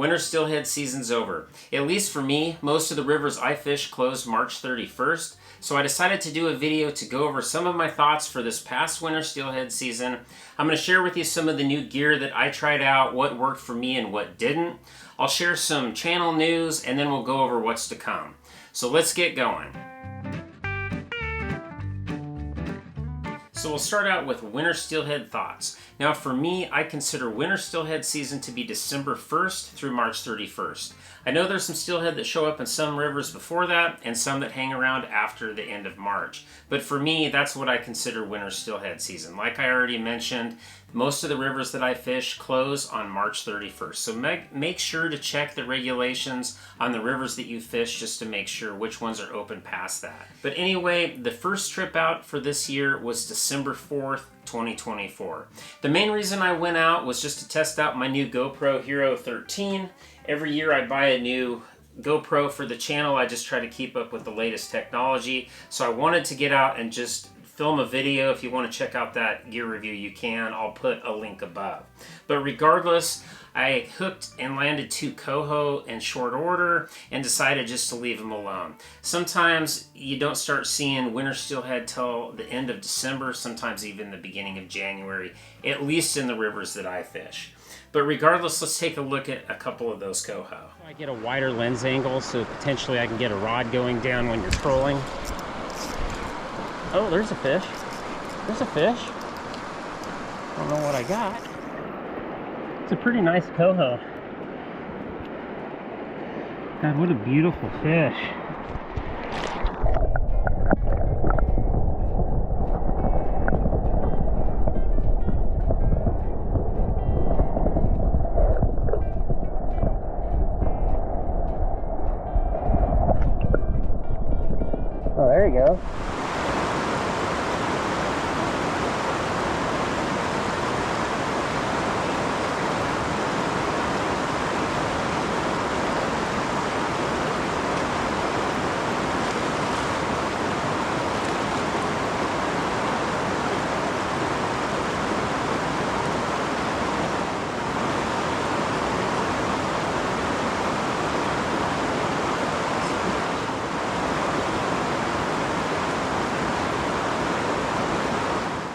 Winter steelhead season's over. At least for me, most of the rivers I fish closed March 31st, so I decided to do a video to go over some of my thoughts for this past winter steelhead season. I'm going to share with you some of the new gear that I tried out, what worked for me and what didn't. I'll share some channel news, and then we'll go over what's to come. So let's get going. So we'll start out with winter steelhead thoughts. Now for me, I consider winter steelhead season to be December 1st through March 31st. I know there's some steelhead that show up in some rivers before that and some that hang around after the end of March. But for me, that's what I consider winter steelhead season. Like I already mentioned, most of the rivers that I fish close on March 31st. So make sure to check the regulations on the rivers that you fish just to make sure which ones are open past that. But anyway, the first trip out for this year was December 4th, 2024. The main reason I went out was just to test out my new GoPro Hero 13. Every year I buy a new GoPro for the channel. I just try to keep up with the latest technology. So I wanted to get out and just film a video. If you want to check out that gear review, you can. I'll put a link above. But regardless, I hooked and landed 2 coho in short order and decided just to leave them alone. Sometimes you don't start seeing winter steelhead till the end of December, sometimes even the beginning of January, at least in the rivers that I fish. But regardless, let's take a look at a couple of those coho. I get a wider lens angle so potentially I can get a rod going down when you're trolling. Oh, there's a fish. There's a fish. I don't know what I got. It's a pretty nice coho. God, what a beautiful fish. Oh, there you go.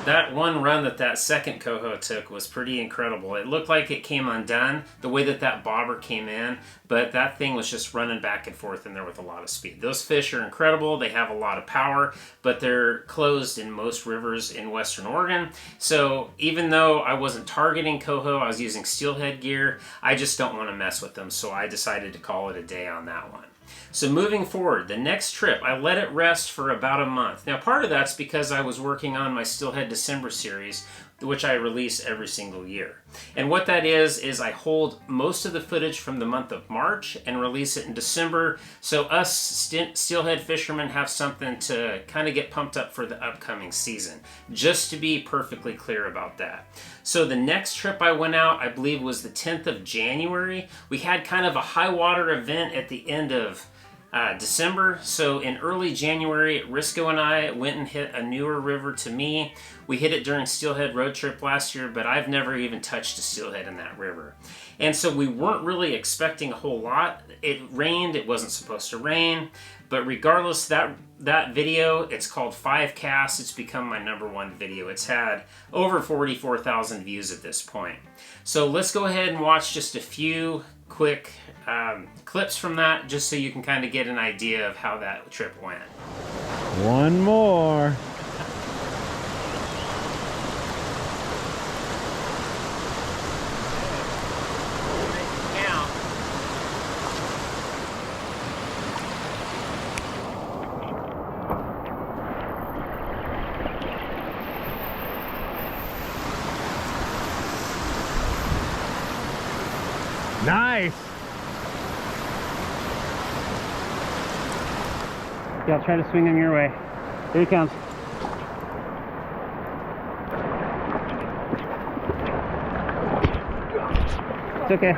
That one run that second coho took was pretty incredible. It looked like it came undone, the way that bobber came in, but that thing was just running back and forth in there with a lot of speed. Those fish are incredible. They have a lot of power, but they're closed in most rivers in Western Oregon. So even though I wasn't targeting coho, I was using steelhead gear, I just don't want to mess with them, so I decided to call it a day on that one. So moving forward, the next trip, I let it rest for about a month. Now part of that's because I was working on my Steelhead December series, which I release every single year. And what that is I hold most of the footage from the month of March and release it in December, so us steelhead fishermen have something to kind of get pumped up for the upcoming season, just to be perfectly clear about that. So the next trip I went out, I believe was the 10th of January. We had kind of a high water event at the end of December. So in early January, Risco and I went and hit a newer river to me. We hit it during Steelhead Road Trip last year, but I've never even touched a steelhead in that river. And so we weren't really expecting a whole lot. It rained, it wasn't supposed to rain, but regardless, that video, it's called 5 Casts. It's become my #1 video. It's had over 44,000 views at this point. So let's go ahead and watch just a few quick clips from that, just so you can kind of get an idea of how that trip went. One more. Nice. Yeah, I'll try to swing him your way. Here he comes. It's okay.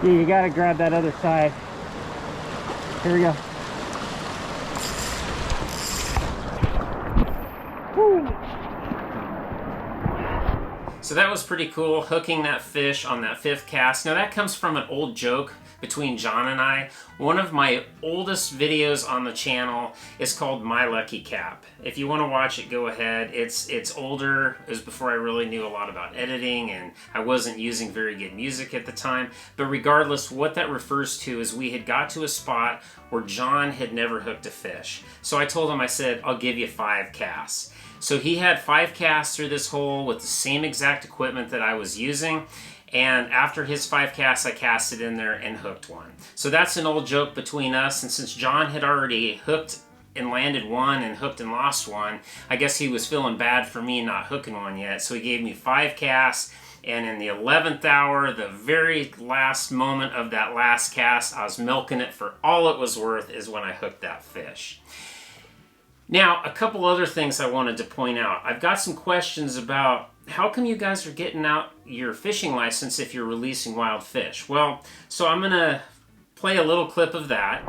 Yeah, you gotta grab that other side. Here we go. Woo. So that was pretty cool, hooking that fish on that 5th cast. Now that comes from an old joke between John and I. One of my oldest videos on the channel is called My Lucky Cap. If you want to watch it, go ahead. It's older. It was before I really knew a lot about editing, and I wasn't using very good music at the time. But regardless, what that refers to is we had got to a spot where John had never hooked a fish. So I told him, I said, I'll give you 5 casts. So he had 5 casts through this hole with the same exact equipment that I was using. And after his 5 casts, I cast it in there and hooked one. So that's an old joke between us. And since John had already hooked and landed one and hooked and lost one, I guess he was feeling bad for me not hooking one yet. So he gave me 5 casts. And in the 11th hour, the very last moment of that last cast, I was milking it for all it was worth, is when I hooked that fish. Now, a couple other things I wanted to point out. I've got some questions about how come you guys are getting out your fishing license if you're releasing wild fish? Well, so I'm going to play a little clip of that.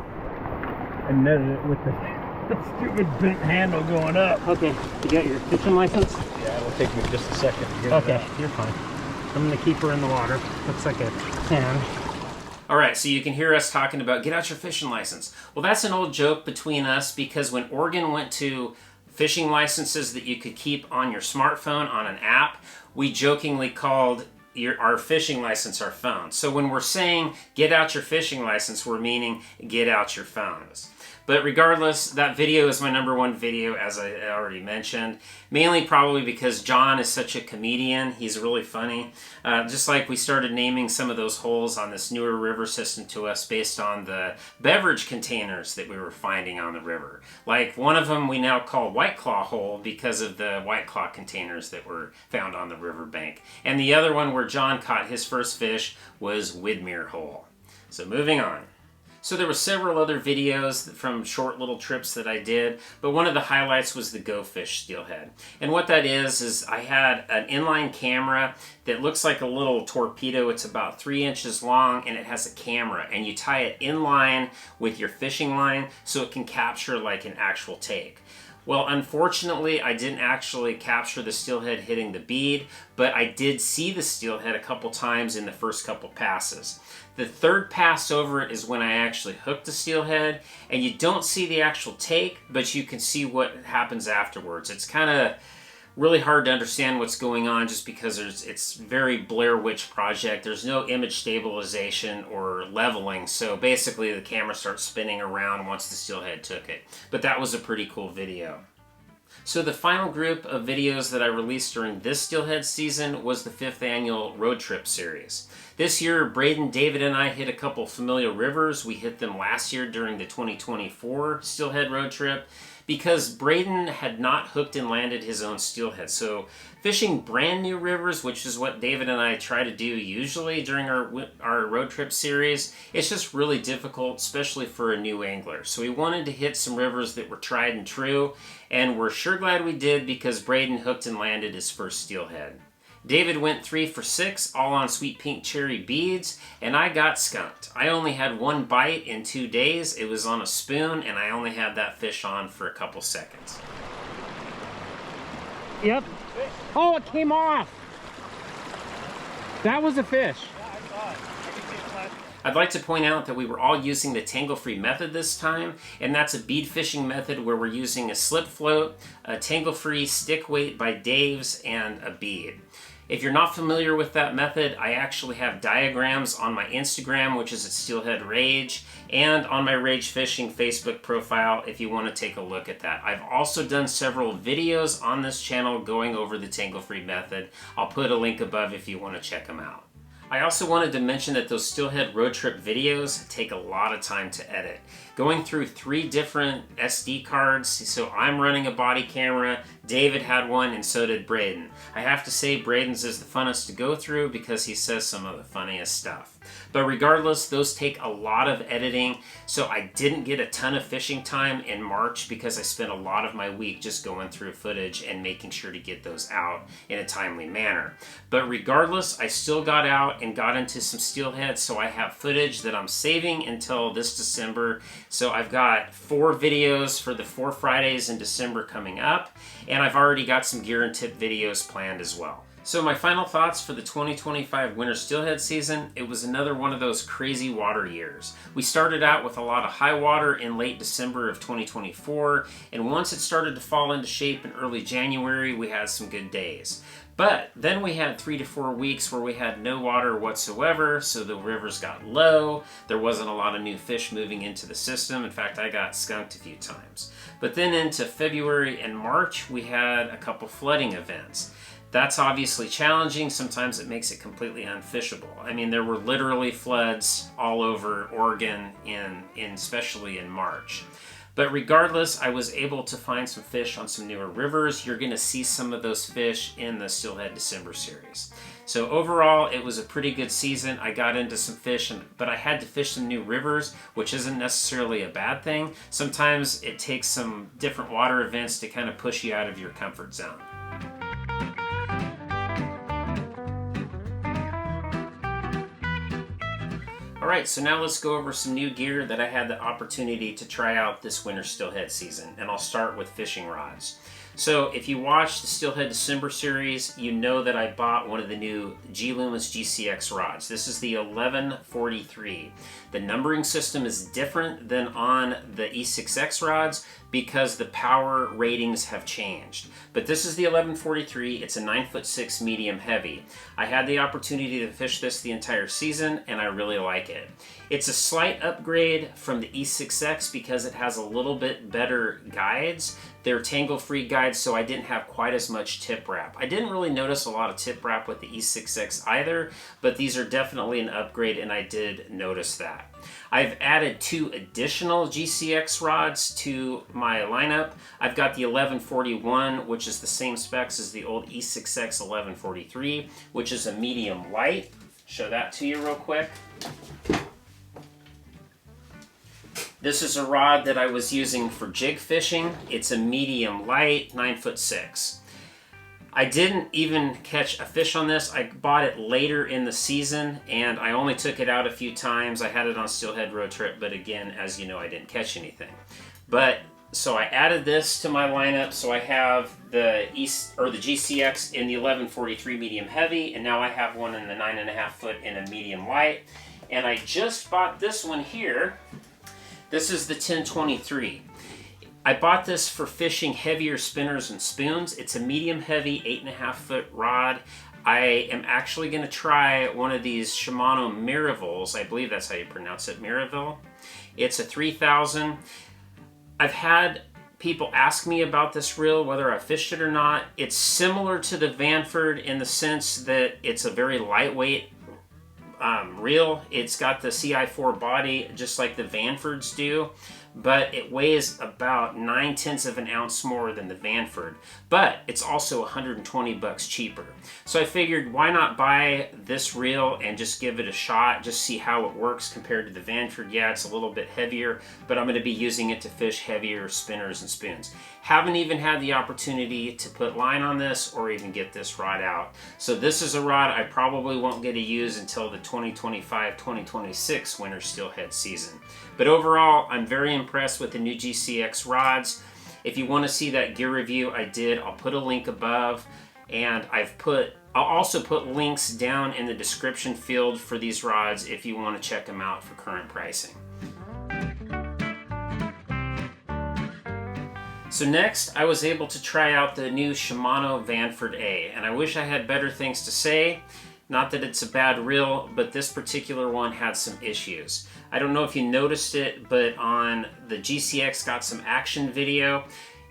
And then it with the stupid bent handle going up. Okay, you got your fishing license? Yeah, it'll take me just a second to get Okay, you're fine. I'm going to keep her in the water. Looks like a 10. All right, so you can hear us talking about get out your fishing license. Well, that's an old joke between us because when Oregon went to fishing licenses that you could keep on your smartphone on an app, we jokingly called our fishing license our phone. So when we're saying get out your fishing license, we're meaning get out your phones. But regardless, that video is my #1 video, as I already mentioned. Mainly probably because John is such a comedian. He's really funny. Just like we started naming some of those holes on this newer river system to us based on the beverage containers that we were finding on the river. Like one of them we now call White Claw Hole because of the White Claw containers that were found on the riverbank. And the other one where John caught his first fish was Widmere Hole. So moving on. So there were several other videos from short little trips that I did, but one of the highlights was the Go Fish Steelhead. And what that is I had an inline camera that looks like a little torpedo. It's about 3 inches long and it has a camera, and you tie it in line with your fishing line so it can capture like an actual take. Well, unfortunately, I didn't actually capture the steelhead hitting the bead, but I did see the steelhead a couple times in the first couple passes. The 3rd pass over it is when I actually hooked the steelhead, and you don't see the actual take, but you can see what happens afterwards. It's kind of really hard to understand what's going on just because it's very Blair Witch Project. There's no image stabilization or leveling, so basically the camera starts spinning around once the steelhead took it. But that was a pretty cool video. So the final group of videos that I released during this steelhead season was the 5th annual road trip series. This year, Braden, David, and I hit a couple familiar rivers. We hit them last year during the 2024 steelhead road trip because Braden had not hooked and landed his own steelhead. So fishing brand new rivers, which is what David and I try to do usually during our road trip series, it's just really difficult, especially for a new angler. So we wanted to hit some rivers that were tried and true, and we're sure glad we did because Braden hooked and landed his first steelhead. David went 3 for 6, all on sweet pink cherry beads, and I got skunked. I only had 1 bite in 2 days. It was on a spoon, and I only had that fish on for a couple seconds. Yep. Oh, it came off! That was a fish. Yeah, I saw it. I can see it flash. I'd like to point out that we were all using the tangle-free method this time, and that's a bead fishing method where we're using a slip float, a tangle-free stick weight by Dave's, and a bead. If you're not familiar with that method, I actually have diagrams on my Instagram, which is at Steelhead Rage, and on my Rage Fishing Facebook profile if you want to take a look at that. I've also done several videos on this channel going over the tangle-free method. I'll put a link above if you want to check them out. I also wanted to mention that those Steelhead road trip videos take a lot of time to edit. Going through 3 different SD cards, so I'm running a body camera, David had one, and so did Braden. I have to say Braden's is the funnest to go through because he says some of the funniest stuff. But regardless, those take a lot of editing, so I didn't get a ton of fishing time in March because I spent a lot of my week just going through footage and making sure to get those out in a timely manner. But regardless, I still got out and got into some steelhead, so I have footage that I'm saving until this December. So I've got 4 videos for the 4 Fridays in December coming up, and I've already got some gear and tip videos planned as well. So my final thoughts for the 2025 winter steelhead season, it was another one of those crazy water years. We started out with a lot of high water in late December of 2024, and once it started to fall into shape in early January, we had some good days. But then we had 3 to 4 weeks where we had no water whatsoever, so the rivers got low. There wasn't a lot of new fish moving into the system. In fact, I got skunked a few times. But then into February and March, we had a couple flooding events. That's obviously challenging. Sometimes it makes it completely unfishable. I mean, there were literally floods all over Oregon, especially in March. But regardless, I was able to find some fish on some newer rivers. You're going to see some of those fish in the Steelhead December series. So overall, it was a pretty good season. I got into some fish, but I had to fish some new rivers, which isn't necessarily a bad thing. Sometimes it takes some different water events to kind of push you out of your comfort zone. Alright, so now let's go over some new gear that I had the opportunity to try out this winter steelhead season, and I'll start with fishing rods. So if you watch the Steelhead December series, you know that I bought one of the new G-Lumis GCX rods. This is the 1143. The numbering system is different than on the E6X rods because the power ratings have changed. But this is the 1143. It's a 9'6" medium heavy. I had the opportunity to fish this the entire season, and I really like it. It's a slight upgrade from the E6X because it has a little bit better guides. They're tangle-free guides, so I didn't have quite as much tip wrap. I didn't really notice a lot of tip wrap with the E6X either, but these are definitely an upgrade, and I did notice that. I've added 2 additional GCX rods to my lineup. I've got the 1141, which is the same specs as the old E6X 1143, which is a medium light. Show that to you real quick. This is a rod that I was using for jig fishing. It's a medium light, 9'6". I didn't even catch a fish on this. I bought it later in the season, and I only took it out a few times. I had it on Steelhead Road Trip, but again, as you know, I didn't catch anything. So I added this to my lineup. So I have the GCX in the 1143 medium heavy, and now I have one in the 9.5 foot in a medium light. And I just bought this one here. This is the 1023. I bought this for fishing heavier spinners and spoons. It's a medium heavy 8.5 foot rod. I am actually going to try one of these Shimano Miravilles. I believe that's how you pronounce it, Miraville. It's a 3000. I've had people ask me about this reel, whether I fished it or not. It's similar to the Vanford in the sense that it's a very lightweight reel. It's got the CI4 body just like the Vanfords do, but it weighs about 9/10 of an ounce more than the Vanford, but it's also $120 cheaper. So I figured, why not buy this reel and just give it a shot, just see how it works compared to the Vanford. Yeah, it's a little bit heavier, but I'm going to be using it to fish heavier spinners and spoons. Haven't even had the opportunity to put line on this or even get this rod out. So this is a rod I probably won't get to use until the 2025-2026 winter steelhead season. But overall, I'm very impressed with the new GCX rods. If you want to see that gear review I did, I'll put a link above, and I'll also put links down in the description field for these rods if you want to check them out for current pricing. So next, I was able to try out the new Shimano Vanford A, and I wish I had better things to say. Not that it's a bad reel, but this particular one had some issues. I don't know if you noticed it, but on the GCX Got Some Action video,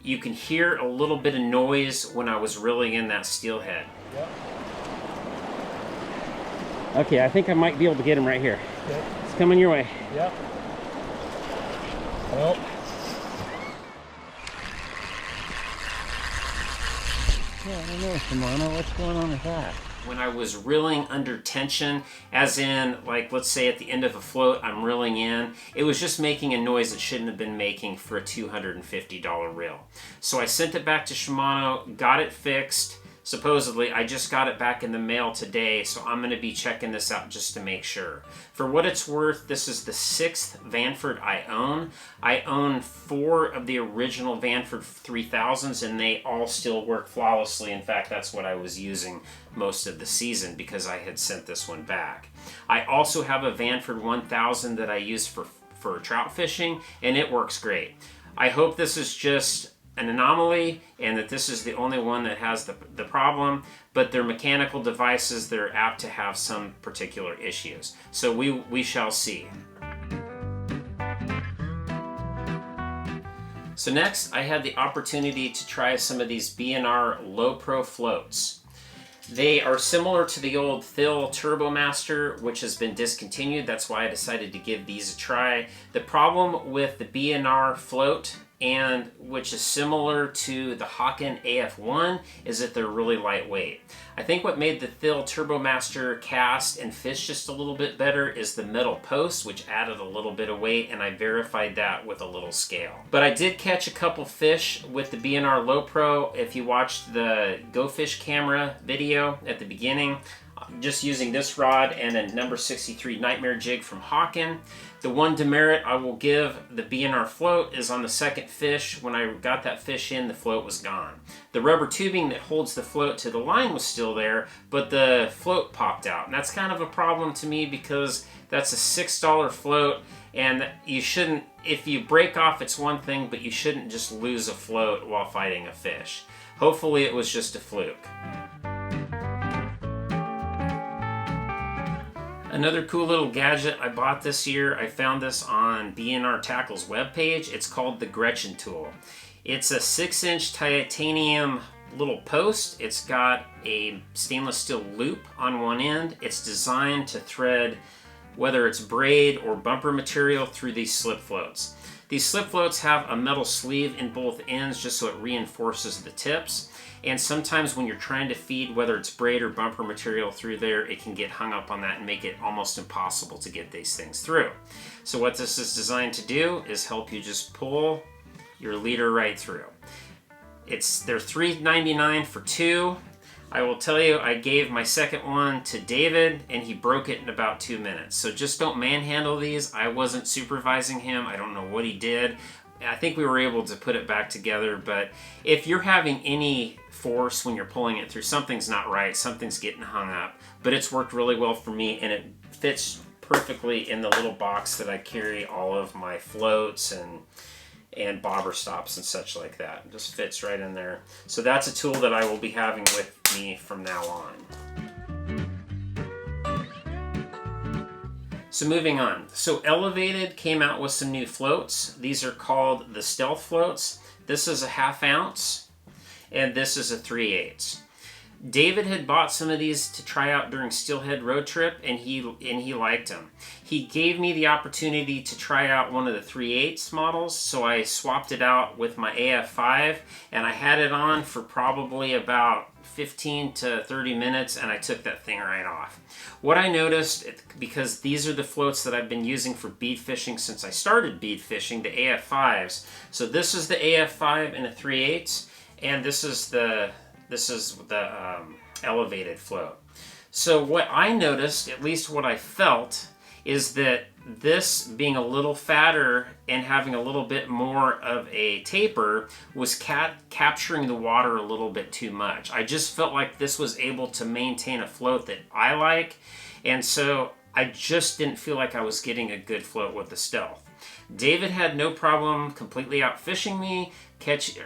you can hear a little bit of noise when I was reeling in that steelhead. Yep. Okay, I think I might be able to get him right here. Okay. It's coming your way. Yep. Well. Yeah, I don't know, Shimano, what's going on with that? When I was reeling under tension, as in, like, let's say at the end of a float, I'm reeling in, it was just making a noise it shouldn't have been making for a $250 reel. So I sent it back to Shimano, got it fixed, supposedly. I just got it back in the mail today, so I'm going to be checking this out just to make sure. For what it's worth, this is the 6th Vanford I own. I own 4 of the original Vanford 3000s, and they all still work flawlessly. In fact, that's what I was using most of the season because I had sent this one back. I also have a Vanford 1000 that I use for trout fishing, and it works great. I hope this is just an anomaly and that this is the only one that has the problem, but they're mechanical devices that are apt to have some particular issues. So we shall see. So next, I had the opportunity to try some of these B&R Low Pro floats. They are similar to the old Thill Turbomaster, which has been discontinued. That's why I decided to give these a try. The problem with the B&R float, and which is similar to the Hawken AF1, is that they're really lightweight. I think what made the Thill Turbomaster cast and fish just a little bit better is the metal post, which added a little bit of weight, and I verified that with a little scale. But I did catch a couple fish with the B&R Low Pro. If you watched the Go Fish Camera video at the beginning, just using this rod and a number 63 Nightmare jig from Hawken. The one demerit I will give the B&R float is on the second fish. When I got that fish in, the float was gone. The rubber tubing that holds the float to the line was still there, but the float popped out. And that's kind of a problem to me because that's a $6 float, and you shouldn't, if you break off, it's one thing, but you shouldn't just lose a float while fighting a fish. Hopefully it was just a fluke. Another cool little gadget I bought this year, I found this on B&R Tackle's webpage. It's called the GRETCHEN tool. It's a 6-inch titanium little post. It's got a stainless steel loop on one end. It's designed to thread whether it's braid or bumper material through these slip floats. These slip floats have a metal sleeve in both ends just so it reinforces the tips. And sometimes when you're trying to feed, whether it's braid or bumper material through there, it can get hung up on that and make it almost impossible to get these things through. So what this is designed to do is help you just pull your leader right through. They're $3.99 for 2. I will tell you, I gave my second one to David and he broke it in about 2 minutes. So just don't manhandle these. I wasn't supervising him. I don't know what he did. I think we were able to put it back together, but if you're having any force when you're pulling it through, something's not right, something's getting hung up. But it's worked really well for me, and it fits perfectly in the little box that I carry all of my floats and bobber stops and such like that. It just fits right in there. So that's a tool that I will be having with me from now on. So moving on. So Elevated came out with some new floats. These are called the Stealth floats. This is a 1/2 ounce and this is a 3/8. David had bought some of these to try out during Steelhead road trip, and he liked them. He gave me the opportunity to try out one of the 3/8 models, so I swapped it out with my AF5, and I had it on for probably about 15 to 30 minutes, and I took that thing right off. What I noticed, because these are the floats that I've been using for bead fishing since I started bead fishing, the AF5s. So this is the AF5 in a 3/8, and this is the Elevated float. So what I noticed, at least what I felt, is that this being a little fatter and having a little bit more of a taper was capturing the water a little bit too much. I just felt like this was able to maintain a float that I like, and so I just didn't feel like I was getting a good float with the Stealth. David had no problem completely out fishing me,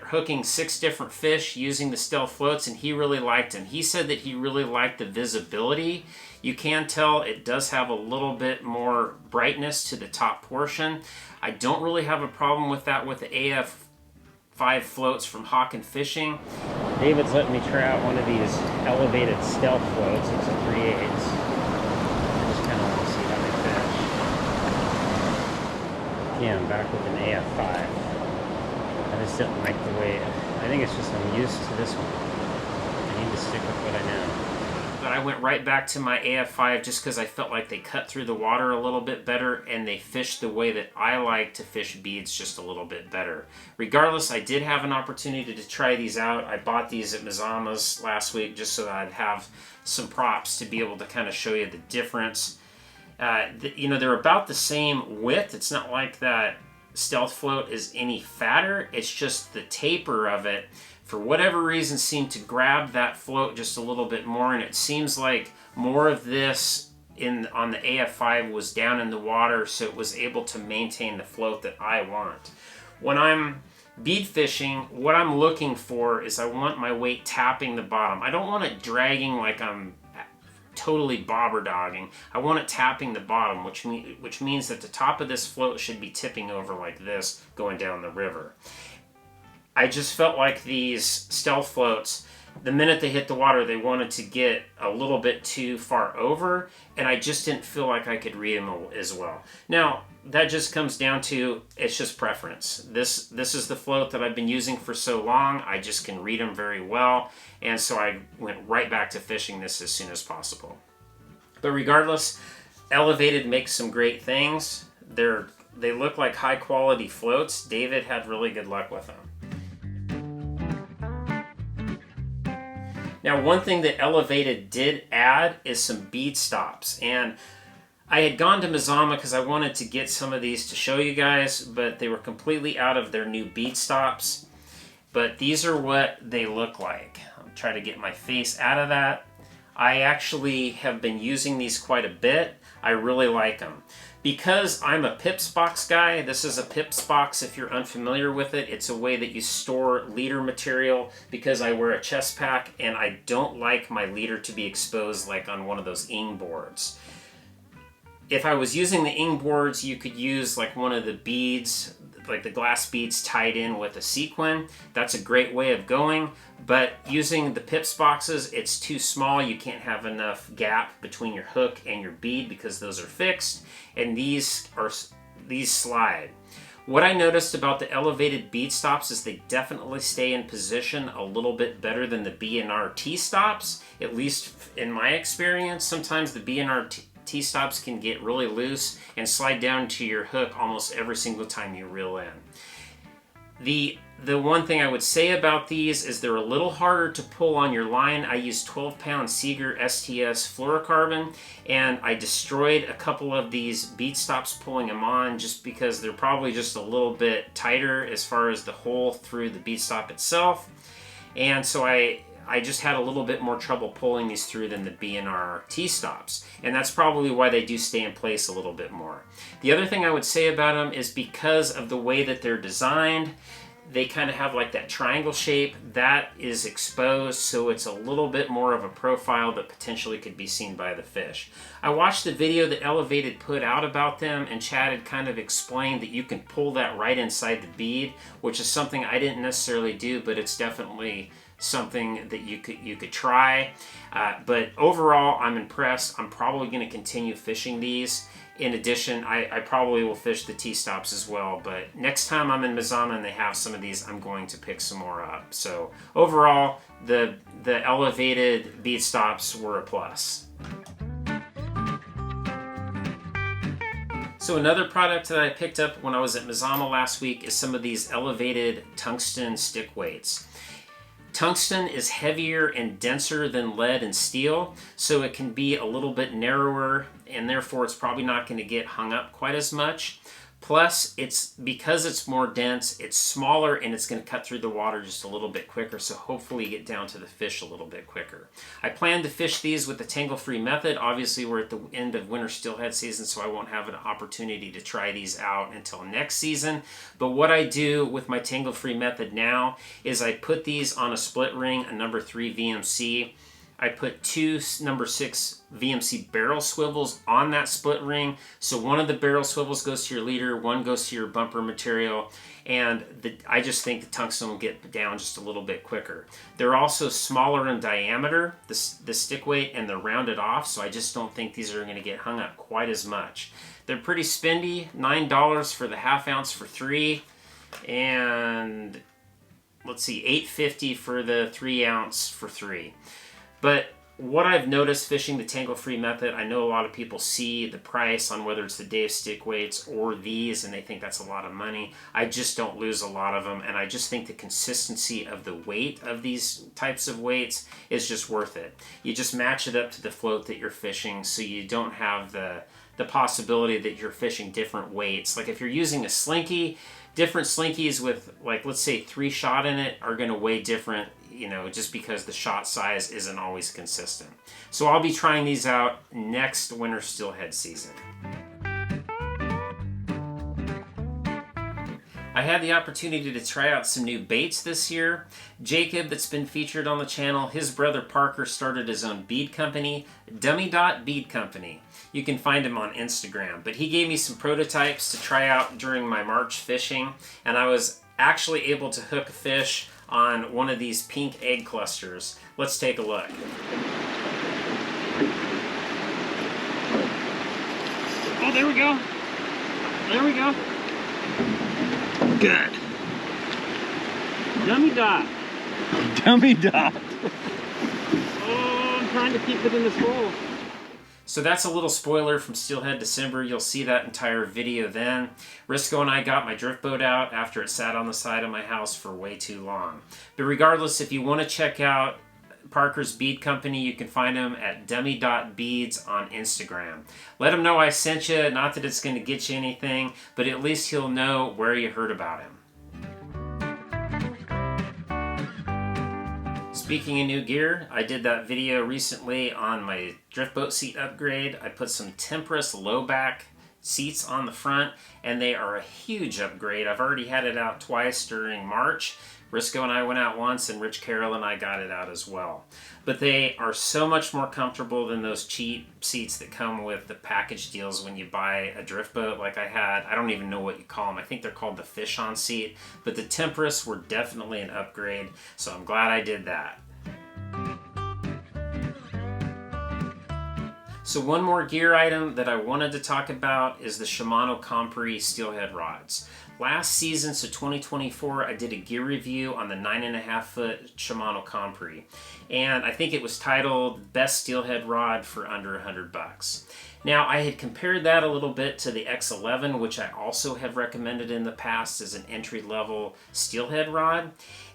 hooking 6 different fish using the Stealth floats, and he really liked them. He said that he really liked the visibility. You can tell it does have a little bit more brightness to the top portion. I don't really have a problem with that with the AF5 floats from Hawken Fishing. David's letting me try out one of these Elevated Stealth floats. It's a 3/8. I just kind of want to see how they fish. Yeah, I'm back with an AF5. I just didn't like the way, I think it's just I'm used to this one. I need to stick with what I know. but I went right back to my AF5 just because I felt like they cut through the water a little bit better and they fished the way that I like to fish beads just a little bit better. Regardless, I did have an opportunity to try these out. I bought these at Mazama's last week just so that I'd have some props to be able to kind of show you the difference. You know, they're about the same width. It's not like that Stealth Float is any fatter. It's just the taper of it, for whatever reason, seemed to grab that float just a little bit more, and it seems like more of this on the AF5 was down in the water, so it was able to maintain the float that I want. When I'm bead fishing, what I'm looking for is I want my weight tapping the bottom. I don't want it dragging like I'm totally bobber dogging. I want it tapping the bottom, which means that the top of this float should be tipping over like this going down the river. I just felt like these Stealth Floats, the minute they hit the water, they wanted to get a little bit too far over, and I just didn't feel like I could read them as well. Now, that just comes down to, it's just preference. This is the float that I've been using for so long, I just can read them very well, and so I went right back to fishing this as soon as possible. But regardless, Elevated makes some great things. They look like high quality floats. David had really good luck with them. Now, one thing that Elevated did add is some bead stops, and I had gone to Mazama because I wanted to get some of these to show you guys, but they were completely out of their new bead stops. But these are what they look like. I'll try to get my face out of that. I actually have been using these quite a bit. I really like them. Because I'm a Pips box guy, this is a Pips box if you're unfamiliar with it. It's a way that you store leader material because I wear a chest pack and I don't like my leader to be exposed like on one of those ing boards. If I was using the ing boards, you could use like one of the beads, like the glass beads tied in with a sequin. That's a great way of going, but using the Pips boxes, it's too small. You can't have enough gap between your hook and your bead because those are fixed, and these slide. What I noticed about the Elevated bead stops is they definitely stay in position a little bit better than the B&R T-stops, at least in my experience. Sometimes the B&R T-stops can get really loose and slide down to your hook almost every single time you reel in. The one thing I would say about these is they're a little harder to pull on your line. I used 12-pound Seeger STS fluorocarbon, and I destroyed a couple of these bead stops pulling them on just because they're probably just a little bit tighter as far as the hole through the bead stop itself. And so I just had a little bit more trouble pulling these through than the B&R T-stops. And that's probably why they do stay in place a little bit more. The other thing I would say about them is because of the way that they're designed, they kind of have like that triangle shape that is exposed, so it's a little bit more of a profile that potentially could be seen by the fish. I watched the video that Elevated put out about them, and Chad had kind of explained that you can pull that right inside the bead, which is something I didn't necessarily do, but it's definitely something that you could try. But overall, I'm impressed. I'm probably going to continue fishing these. In addition, I probably will fish the T-stops as well, but next time I'm in Mazama and they have some of these, I'm going to pick some more up. So overall, the Elevated bead stops were a plus. So another product that I picked up when I was at Mazama last week is some of these Elevated tungsten stick weights. Tungsten is heavier and denser than lead and steel, so it can be a little bit narrower, and therefore it's probably not going to get hung up quite as much. Plus, because it's more dense, it's smaller, and it's going to cut through the water just a little bit quicker, so hopefully get down to the fish a little bit quicker. I plan to fish these with the tangle-free method. Obviously, we're at the end of winter steelhead season, so I won't have an opportunity to try these out until next season. But what I do with my tangle-free method now is I put these on a split ring, a number 3 VMC. I put 2 number 6 VMC barrel swivels on that split ring. So one of the barrel swivels goes to your leader, one goes to your bumper material, and I just think the tungsten will get down just a little bit quicker. They're also smaller in diameter, the stick weight, and they're rounded off, so I just don't think these are going to get hung up quite as much. They're pretty spendy, $9 for the half ounce for 3, and let's see, $8.50 for the 3 ounce for 3. But what I've noticed fishing the tangle-free method, I know a lot of people see the price on whether it's the Dave stick weights or these, and they think that's a lot of money. I just don't lose a lot of them, and I just think the consistency of the weight of these types of weights is just worth it. You just match it up to the float that you're fishing, so you don't have the possibility that you're fishing different weights. Like if you're using a slinky, different slinkies with, like, let's say 3 shot in it are going to weigh different, you know, just because the shot size isn't always consistent. So I'll be trying these out next winter steelhead season. I had the opportunity to try out some new baits this year. Jacob, that's been featured on the channel, his brother Parker started his own bead company, Dummy Bead Company. You can find him on Instagram. But he gave me some prototypes to try out during my March fishing, and I was actually able to hook a fish on one of these pink egg clusters. Let's take a look. Oh, there we go. There we go. Good. Dummy dot. Dummy dot. Oh, I'm trying to keep it in this hole. So that's a little spoiler from Steelhead December. You'll see that entire video then. Risco and I got my drift boat out after it sat on the side of my house for way too long. But regardless, if you want to check out Parker's Bead Company, you can find him at dummy.beads on Instagram. Let him know I sent you. Not that it's going to get you anything, but at least he'll know where you heard about him. Speaking of new gear, I did that video recently on my drift boat seat upgrade. I put some TEMPRESS low back seats on the front, and they are a huge upgrade. I've already had it out twice during March. Risco and I went out once, and Rich Carroll and I got it out as well. But they are so much more comfortable than those cheap seats that come with the package deals when you buy a drift boat like I had. I don't even know what you call them. I think they're called the fish-on seat. But the TEMPRESS were definitely an upgrade, so I'm glad I did that. So one more gear item that I wanted to talk about is the Shimano COMPRE steelhead rods. Last season, so 2024, I did a gear review on the 9.5 foot Shimano COMPRE, and I think it was titled Best Steelhead Rod for Under $100. Now, I had compared that a little bit to the X11, which I also have recommended in the past as an entry-level steelhead rod.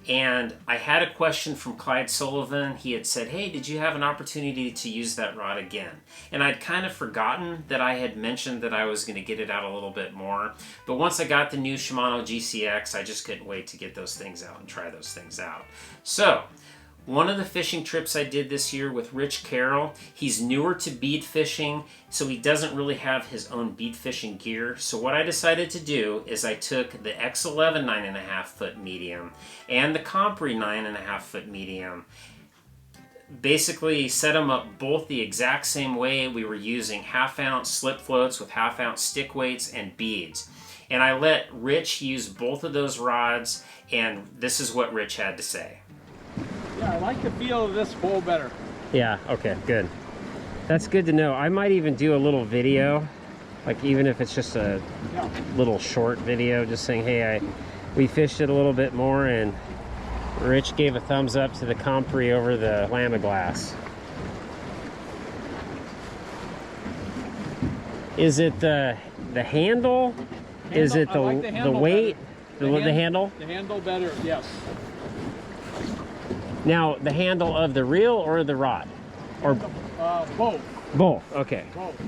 And I had a question from Clyde Sullivan. He had said, hey, did you have an opportunity to use that rod again? And I'd kind of forgotten that I had mentioned that I was going to get it out a little bit more. But once I got the new Shimano GCX, I just couldn't wait to get those things out and try those things out. So, one of the fishing trips I did this year with Rich Carroll, he's newer to bead fishing, so he doesn't really have his own bead fishing gear. So what I decided to do is I took the X11 9.5 foot medium and the COMPRE 9.5 foot medium, basically set them up both the exact same way. We were using 1/2 ounce slip floats with 1/2 ounce stick weights and beads. And I let Rich use both of those rods, and this is what Rich had to say. Yeah, I like the feel of this bowl better. Yeah, okay, good. That's good to know. I might even do a little video, like even if it's just a little short video, just saying, hey, we fished it a little bit more, and Rich gave a thumbs up to the COMPRE over the Lamiglass. Is it the handle? Is it the weight? The handle? The handle better, yes. Now, the handle of the reel or the rod? Or both. Both, okay. Both.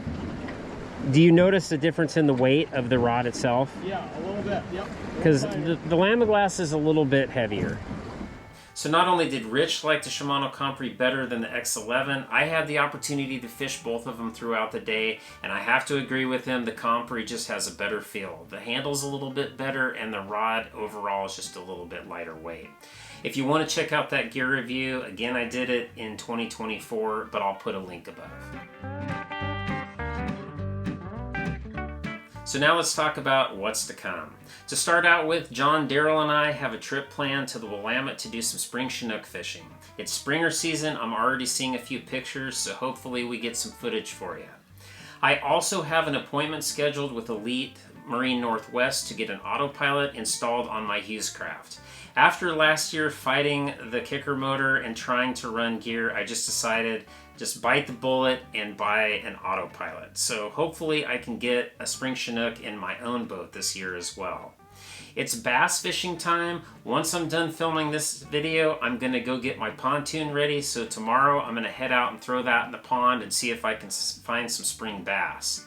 Do you notice the difference in the weight of the rod itself? Yeah, a little bit, yep. Because the Lamiglass is a little bit heavier. So not only did Rich like the Shimano COMPRE better than the X11, I had the opportunity to fish both of them throughout the day, and I have to agree with him, the COMPRE just has a better feel. The handle's a little bit better, and the rod overall is just a little bit lighter weight. If you want to check out that gear review, again, I did it in 2024, but I'll put a link above. So now let's talk about what's to come. To start out with, John, Darrell, and I have a trip planned to the Willamette to do some spring Chinook fishing. It's springer season. I'm already seeing a few pictures, so hopefully we get some footage for you. I also have an appointment scheduled with Elite Marine Northwest to get an autopilot installed on my Hughes craft. After last year fighting the kicker motor and trying to run gear, I just decided just bite the bullet and buy an autopilot. So hopefully I can get a spring Chinook in my own boat this year as well. It's bass fishing time. Once I'm done filming this video, I'm gonna go get my pontoon ready. So tomorrow I'm gonna head out and throw that in the pond and see if I can find some spring bass.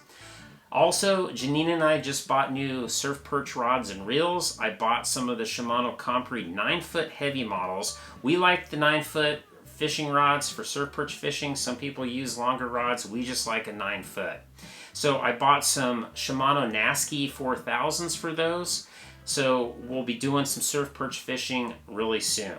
Also, Janine and I just bought new surf perch rods and reels. I bought some of the Shimano COMPRE 9-foot heavy models. We like the 9-foot fishing rods for surf perch fishing. Some people use longer rods. We just like a 9-foot. So I bought some Shimano Nasky 4000s for those. So we'll be doing some surf perch fishing really soon.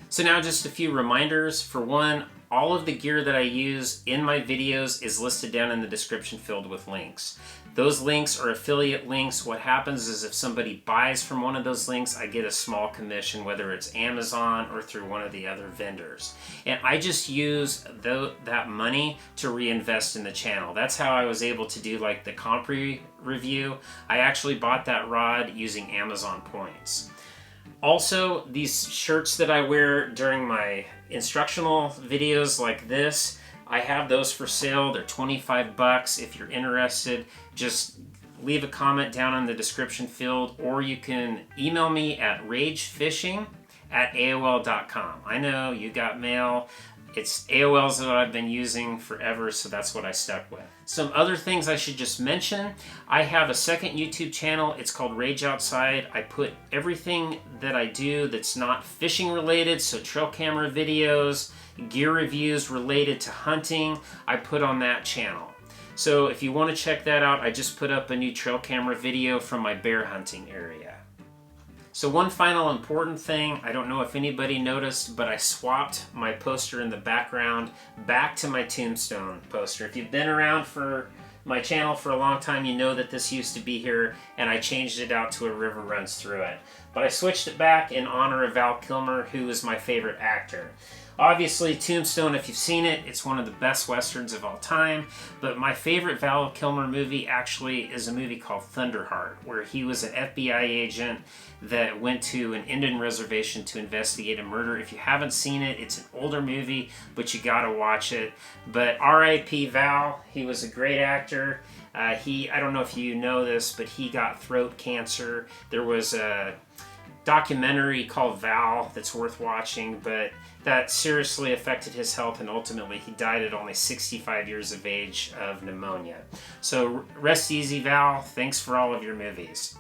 So now just a few reminders. For one, all of the gear that I use in my videos is listed down in the description filled with links. Those links are affiliate links. What happens is if somebody buys from one of those links, I get a small commission, whether it's Amazon or through one of the other vendors. And I just use that money to reinvest in the channel. That's how I was able to do like the COMPRE review. I actually bought that rod using Amazon points. Also, these shirts that I wear during my instructional videos like this, I have those for sale. They're 25 bucks. If you're interested, just leave a comment down in the description field, or you can email me at ragefishing@aol.com. I know you got mail. It's AOL's that I've been using forever, so that's what I stuck with. Some other things I should just mention. I have a second YouTube channel. It's called Rage Outside. I put everything that I do that's not fishing related, so trail camera videos, gear reviews related to hunting, I put on that channel. So if you want to check that out, I just put up a new trail camera video from my bear hunting area. So one final important thing, I don't know if anybody noticed, but I swapped my poster in the background back to my Tombstone poster. If you've been around for my channel for a long time, you know that this used to be here, and I changed it out to a river runs through it. But I switched it back in honor of Val Kilmer, who is my favorite actor. Obviously, Tombstone, if you've seen it, it's one of the best westerns of all time, but my favorite Val Kilmer movie actually is a movie called Thunderheart, where he was an FBI agent that went to an Indian reservation to investigate a murder. If you haven't seen it, it's an older movie, but you gotta watch it. But R.I.P. Val, he was a great actor. I don't know if you know this, but he got throat cancer. There was a documentary called Val that's worth watching, but that seriously affected his health, and ultimately he died at only 65 years of age of pneumonia. So rest easy, Val. Thanks for all of your movies.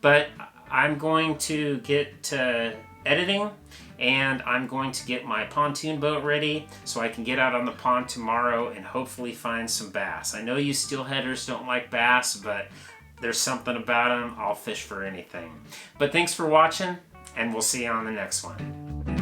But I'm going to get to editing, and I'm going to get my pontoon boat ready so I can get out on the pond tomorrow and hopefully find some bass. I know you steelheaders don't like bass, but there's something about them. I'll fish for anything. But thanks for watching, and we'll see you on the next one.